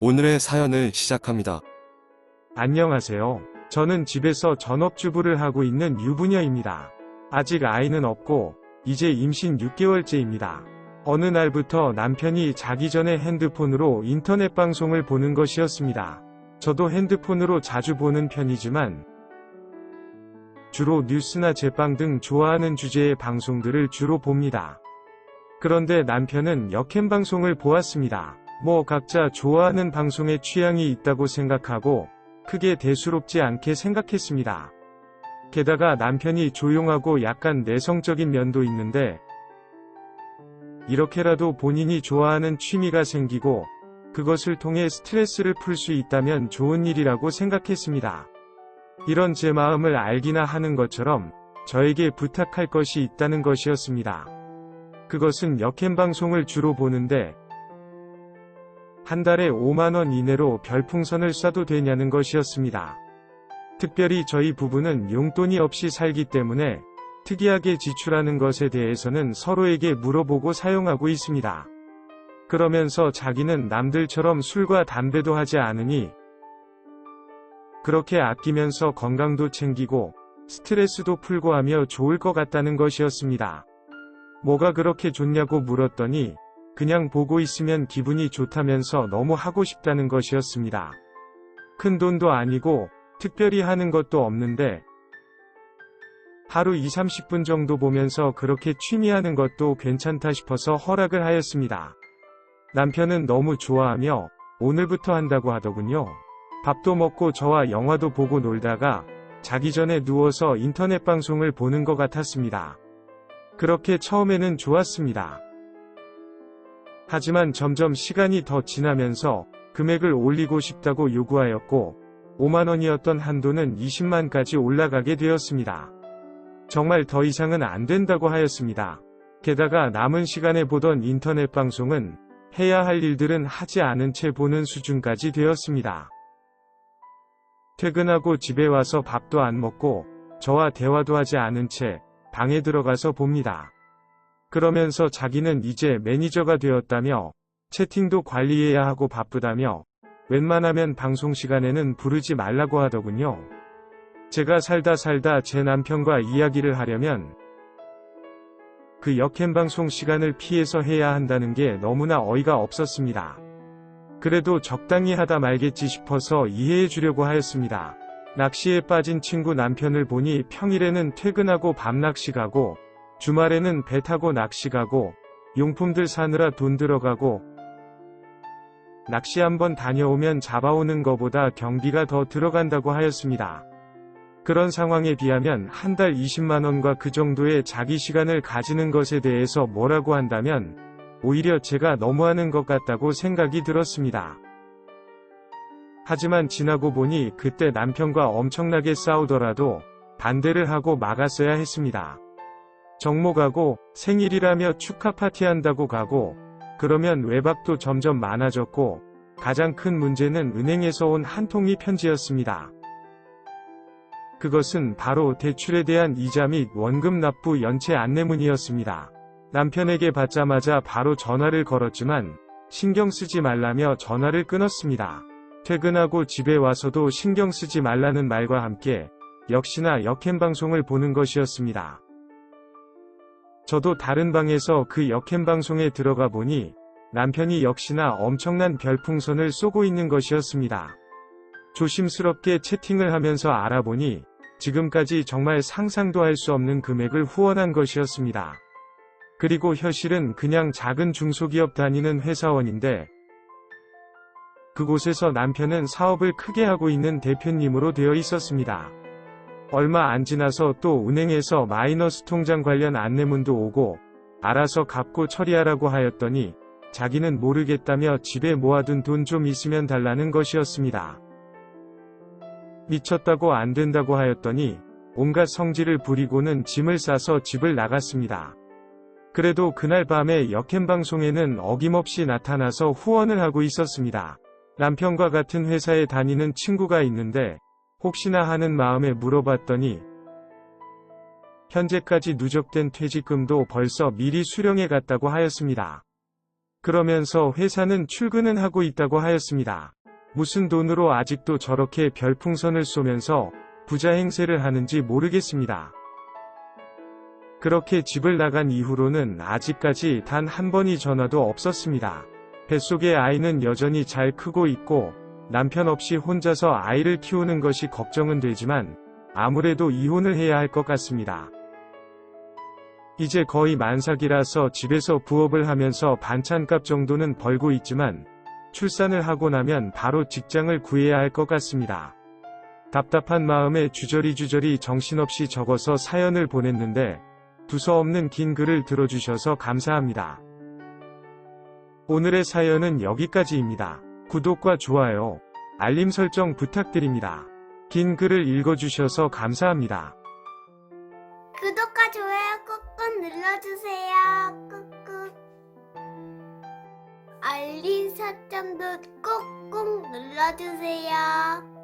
오늘의 사연을 시작합니다. 안녕하세요. 저는 집에서 전업주부를 하고 있는 유부녀입니다. 아직 아이는 없고 이제 임신 6개월째입니다. 어느 날부터 남편이 자기 전에 핸드폰으로 인터넷 방송을 보는 것이었습니다. 저도 핸드폰으로 자주 보는 편이지만 주로 뉴스나 제빵 등 좋아하는 주제의 방송들을 주로 봅니다. 그런데 남편은 역캠 방송을 보았습니다. 각자 좋아하는 방송에 취향이 있다고 생각하고 크게 대수롭지 않게 생각했습니다. 게다가 남편이 조용하고 약간 내성적인 면도 있는데 이렇게라도 본인이 좋아하는 취미가 생기고 그것을 통해 스트레스를 풀 수 있다면 좋은 일이라고 생각했습니다. 이런 제 마음을 알기나 하는 것처럼 저에게 부탁할 것이 있다는 것이었습니다. 그것은 역캠 방송을 주로 보는데 한 달에 5만원 이내로 별풍선을 쏴도 되냐는 것이었습니다. 특별히 저희 부부는 용돈이 없이 살기 때문에 특이하게 지출하는 것에 대해서는 서로에게 물어보고 사용하고 있습니다. 그러면서 자기는 남들처럼 술과 담배도 하지 않으니 그렇게 아끼면서 건강도 챙기고 스트레스도 풀고 하며 좋을 것 같다는 것이었습니다. 뭐가 그렇게 좋냐고 물었더니 그냥 보고 있으면 기분이 좋다면서 너무 하고 싶다는 것이었습니다. 큰 돈도 아니고 특별히 하는 것도 없는데 하루 20-30분 정도 보면서 그렇게 취미하는 것도 괜찮다 싶어서 허락을 하였습니다. 남편은 너무 좋아하며 오늘부터 한다고 하더군요. 밥도 먹고 저와 영화도 보고 놀다가 자기 전에 누워서 인터넷 방송을 보는 것 같았습니다. 그렇게 처음에는 좋았습니다. 하지만 점점 시간이 더 지나면서 금액을 올리고 싶다고 요구하였고 5만원이었던 한도는 20만까지 올라가게 되었습니다. 정말 더 이상은 안 된다고 하였습니다. 게다가 남은 시간에 보던 인터넷 방송은 해야 할 일들은 하지 않은 채 보는 수준까지 되었습니다. 퇴근하고 집에 와서 밥도 안 먹고 저와 대화도 하지 않은 채 방에 들어가서 봅니다. 그러면서 자기는 이제 매니저가 되었다며 채팅도 관리해야 하고 바쁘다며 웬만하면 방송 시간에는 부르지 말라고 하더군요. 제가 살다 제 남편과 이야기를 하려면 그 역캠 방송 시간을 피해서 해야 한다는 게 너무나 어이가 없었습니다. 그래도 적당히 하다 말겠지 싶어서 이해해 주려고 하였습니다. 낚시에 빠진 친구 남편을 보니 평일에는 퇴근하고 밤낚시 가고 주말에는 배 타고 낚시 가고 용품들 사느라 돈 들어가고 낚시 한번 다녀오면 잡아오는 것보다 경비가 더 들어간다고 하였습니다. 그런 상황에 비하면 한 달 20만원과 그 정도의 자기 시간을 가지는 것에 대해서 뭐라고 한다면 오히려 제가 너무하는 것 같다고 생각이 들었습니다. 하지만 지나고 보니 그때 남편과 엄청나게 싸우더라도 반대를 하고 막았어야 했습니다. 정모 가고 생일이라며 축하 파티한다고 가고 그러면 외박도 점점 많아졌고 가장 큰 문제는 은행에서 온 한 통의 편지였습니다. 그것은 바로 대출에 대한 이자 및 원금 납부 연체 안내문이었습니다. 남편에게 받자마자 바로 전화를 걸었지만 신경 쓰지 말라며 전화를 끊었습니다. 퇴근하고 집에 와서도 신경 쓰지 말라는 말과 함께 역시나 역캠 방송을 보는 것이었습니다. 저도 다른 방에서 그 역캠 방송에 들어가 보니 남편이 역시나 엄청난 별풍선을 쏘고 있는 것이었습니다. 조심스럽게 채팅을 하면서 알아보니 지금까지 정말 상상도 할 수 없는 금액을 후원한 것이었습니다. 그리고 현실은 그냥 작은 중소기업 다니는 회사원인데 그곳에서 남편은 사업을 크게 하고 있는 대표님으로 되어 있었습니다. 얼마 안 지나서 또 은행에서 마이너스 통장 관련 안내문도 오고 알아서 갚고 처리하라고 하였더니 자기는 모르겠다며 집에 모아둔 돈 좀 있으면 달라는 것이었습니다. 미쳤다고 안 된다고 하였더니 온갖 성질을 부리고는 짐을 싸서 집을 나갔습니다. 그래도 그날 밤에 역캠 방송에는 어김없이 나타나서 후원을 하고 있었습니다. 남편과 같은 회사에 다니는 친구가 있는데 혹시나 하는 마음에 물어봤더니 현재까지 누적된 퇴직금도 벌써 미리 수령해 갔다고 하였습니다. 그러면서 회사는 출근은 하고 있다고 하였습니다. 무슨 돈으로 아직도 저렇게 별풍선을 쏘면서 부자 행세를 하는지 모르겠습니다. 그렇게 집을 나간 이후로는 아직까지 단 한 번의 전화도 없었습니다. 뱃속의 아이는 여전히 잘 크고 있고 남편 없이 혼자서 아이를 키우는 것이 걱정은 되지만 아무래도 이혼을 해야 할 것 같습니다. 이제 거의 만삭이라서 집에서 부업을 하면서 반찬값 정도는 벌고 있지만 출산을 하고 나면 바로 직장을 구해야 할 것 같습니다. 답답한 마음에 주저리주저리 정신없이 적어서 사연을 보냈는데 두서없는 긴 글을 들어주셔서 감사합니다. 오늘의 사연은 여기까지입니다. 구독과 좋아요, 알림 설정 부탁드립니다. 긴 글을 읽어주셔서 감사합니다. 구독과 좋아요 꾹꾹 눌러주세요. 꾹꾹. 알림 설정도 꾹꾹 눌러주세요.